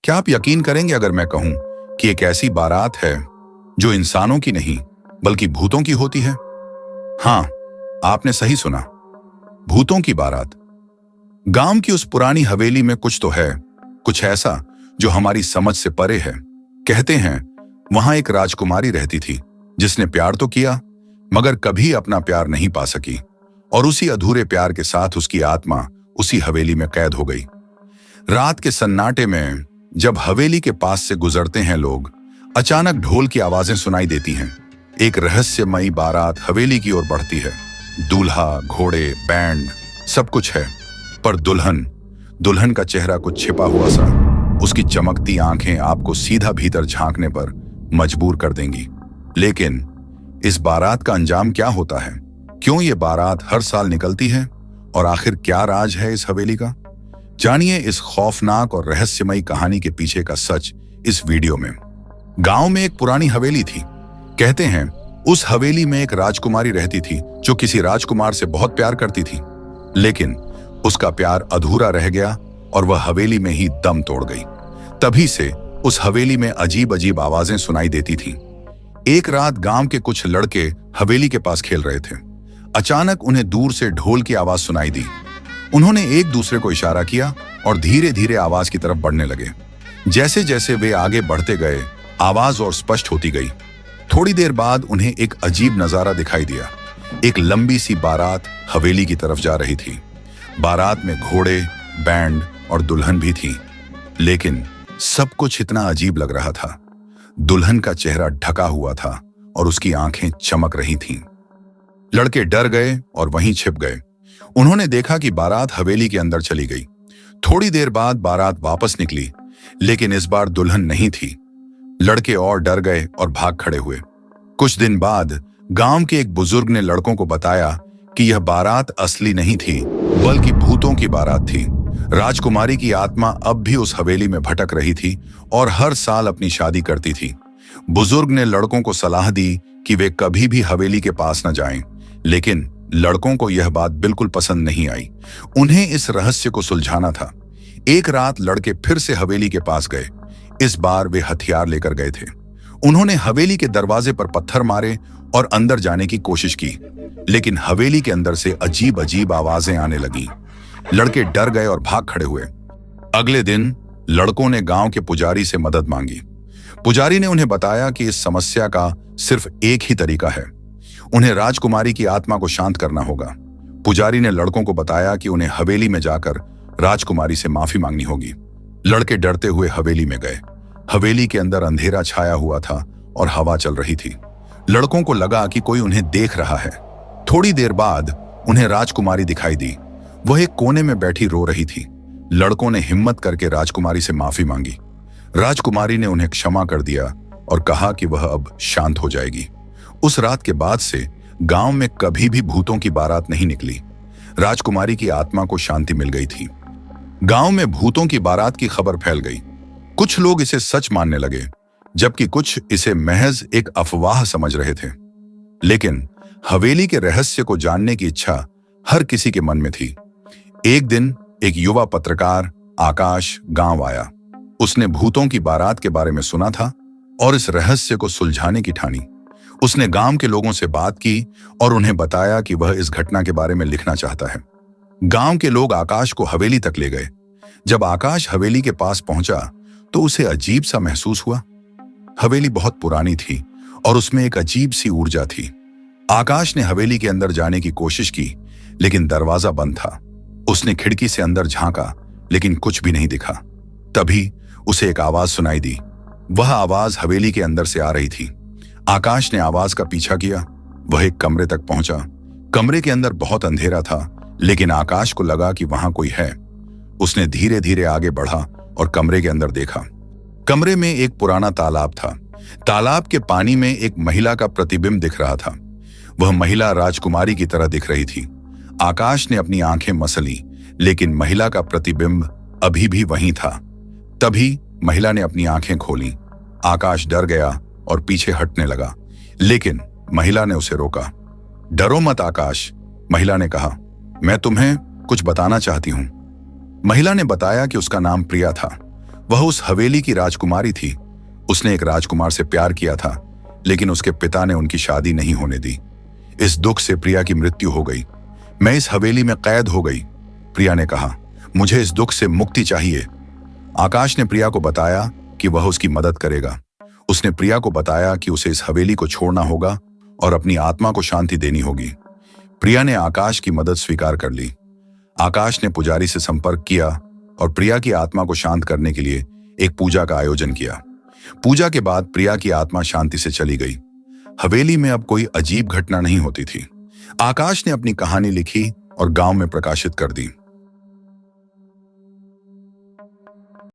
क्या आप यकीन करेंगे अगर मैं कहूं कि एक ऐसी बारात है जो इंसानों की नहीं बल्कि भूतों की होती है? हाँ, आपने सही सुना, भूतों की बारात। गांव की उस पुरानी हवेली में कुछ तो है, कुछ ऐसा जो हमारी समझ से परे है। कहते हैं वहां एक राजकुमारी रहती थी जिसने प्यार तो किया मगर कभी अपना प्यार नहीं पा सकी, और उसी अधूरे प्यार के साथ उसकी आत्मा उसी हवेली में कैद हो गई। रात के सन्नाटे में जब हवेली के पास से गुजरते हैं लोग, अचानक ढोल की आवाजें सुनाई देती हैं। एक रहस्यमयी बारात हवेली की ओर बढ़ती है। दूल्हा, घोड़े, बैंड, सब कुछ है, पर दुल्हन का चेहरा कुछ छिपा हुआ सा। उसकी चमकती आंखें आपको सीधा भीतर झांकने पर मजबूर कर देंगी। लेकिन इस बारात का अंजाम क्या होता है? क्यों ये बारात हर साल निकलती है? और आखिर क्या राज है इस हवेली का? जानिए इस खौफनाक और रहस्यमयी कहानी के पीछे का सच इस वीडियो में। गांव में एक पुरानी हवेली थी। कहते हैं उस हवेली में एक राजकुमारी रहती थी जो किसी राजकुमार से बहुत प्यार करती थी, लेकिन उसका प्यार अधूरा रह गया और वह हवेली में ही दम तोड़ गई। तभी से उस हवेली में अजीब अजीब आवाजें सुनाई देती थीं। एक रात गांव के कुछ लड़के हवेली के पास खेल रहे थे। अचानक उन्हें दूर से ढोल की आवाज सुनाई दी। उन्होंने एक दूसरे को इशारा किया और धीरे धीरे आवाज की तरफ बढ़ने लगे। जैसे जैसे वे आगे बढ़ते गए, आवाज और स्पष्ट होती गई। थोड़ी देर बाद उन्हें एक अजीब नजारा दिखाई दिया। एक लंबी सी बारात हवेली की तरफ जा रही थी। बारात में घोड़े, बैंड और दुल्हन भी थी, लेकिन सब कुछ इतना अजीब लग रहा था। दुल्हन का चेहरा ढका हुआ था और उसकी आंखें चमक रही थीं। लड़के डर गए और वहीं छिप गए। उन्होंने देखा कि बारात हवेली के अंदर चली गई। थोड़ी देर बाद बारात वापस निकली, लेकिन इस बार दुल्हन नहीं थी। लड़के और डर गए और भाग खड़े हुए। कुछ दिन बाद गांव के एक बुजुर्ग ने लड़कों को बताया कि यह बारात असली नहीं थी बल्कि भूतों की बारात थी। राजकुमारी की आत्मा अब भी उस हवेली में भटक रही थी और हर साल अपनी शादी करती थी। बुजुर्ग ने लड़कों को सलाह दी कि वे कभी भी हवेली के पास न जाएं, लेकिन लड़कों को यह बात बिल्कुल पसंद नहीं आई। उन्हें इस रहस्य को सुलझाना था। एक रात लड़के फिर से हवेली के पास गए। इस बार वे हथियार लेकर गए थे। उन्होंने हवेली के दरवाजे पर पत्थर मारे और अंदर जाने की कोशिश की, लेकिन हवेली के अंदर से अजीब अजीब आवाजें आने लगी। लड़के डर गए और भाग खड़े हुए। अगले दिन लड़कों ने गांव के पुजारी से मदद मांगी। पुजारी ने उन्हें बताया कि इस समस्या का सिर्फ एक ही तरीका है, उन्हें राजकुमारी की आत्मा को शांत करना होगा। पुजारी ने लड़कों को बताया कि उन्हें हवेली में जाकर राजकुमारी से माफी मांगनी होगी। लड़के डरते हुए हवेली में गए। हवेली के अंदर अंधेरा छाया हुआ था और हवा चल रही थी। लड़कों को लगा कि कोई उन्हें देख रहा है। थोड़ी देर बाद उन्हें राजकुमारी दिखाई दी। वह एक कोने में बैठी रो रही थी। लड़कों ने हिम्मत करके राजकुमारी से माफी मांगी। राजकुमारी ने उन्हें क्षमा कर दिया और कहा कि वह अब शांत हो जाएगी। उस रात के बाद से गांव में कभी भी भूतों की बारात नहीं निकली। राजकुमारी की आत्मा को शांति मिल गई थी। गांव में भूतों की बारात की खबर फैल गई। कुछ लोग इसे सच मानने लगे, जबकि कुछ इसे महज एक अफवाह समझ रहे थे। लेकिन हवेली के रहस्य को जानने की इच्छा हर किसी के मन में थी। एक दिन एक युवा पत्रकार आकाश गांव आया। उसने भूतों की बारात के बारे में सुना था और इस रहस्य को सुलझाने की ठानी। उसने गांव के लोगों से बात की और उन्हें बताया कि वह इस घटना के बारे में लिखना चाहता है। गांव के लोग आकाश को हवेली तक ले गए। जब आकाश हवेली के पास पहुंचा तो उसे अजीब सा महसूस हुआ। हवेली बहुत पुरानी थी और उसमें एक अजीब सी ऊर्जा थी। आकाश ने हवेली के अंदर जाने की कोशिश की, लेकिन दरवाजा बंद था। उसने खिड़की से अंदर झांका, लेकिन कुछ भी नहीं दिखा। तभी उसे एक आवाज सुनाई दी। वह आवाज हवेली के अंदर से आ रही थी। आकाश ने आवाज का पीछा किया। वह एक कमरे तक पहुंचा। कमरे के अंदर बहुत अंधेरा था, लेकिन आकाश को लगा कि वहां कोई है। उसने धीरे धीरे आगे बढ़ा और कमरे के अंदर देखा। कमरे में एक पुराना तालाब था। तालाब के पानी में एक महिला का प्रतिबिंब दिख रहा था। वह महिला राजकुमारी की तरह दिख रही थी। आकाश ने अपनी आंखें मसली, लेकिन महिला का प्रतिबिंब अभी भी वहीं था। तभी महिला ने अपनी आंखें खोली। आकाश डर गया और पीछे हटने लगा, लेकिन महिला ने उसे रोका। डरो मत आकाश, महिला ने कहा, मैं तुम्हें कुछ बताना चाहती हूं। महिला ने बताया कि उसका नाम प्रिया था। वह उस हवेली की राजकुमारी थी। उसने एक राजकुमार से प्यार किया था, लेकिन उसके पिता ने उनकी शादी नहीं होने दी। इस दुख से प्रिया की मृत्यु हो गई। मैं इस हवेली में कैद हो गई। प्रिया ने कहा, मुझे इस दुख से मुक्ति चाहिए। आकाश ने प्रिया को बताया कि वह उसकी मदद करेगा। उसने प्रिया को बताया कि उसे इस हवेली को छोड़ना होगा और अपनी आत्मा को शांति देनी होगी। प्रिया ने आकाश की मदद स्वीकार कर ली। आकाश ने पुजारी से संपर्क किया और प्रिया की आत्मा को शांत करने के लिए एक पूजा का आयोजन किया। पूजा के बाद प्रिया की आत्मा शांति से चली गई। हवेली में अब कोई अजीब घटना नहीं होती थी। आकाश ने अपनी कहानी लिखी और गांव में प्रकाशित कर दी।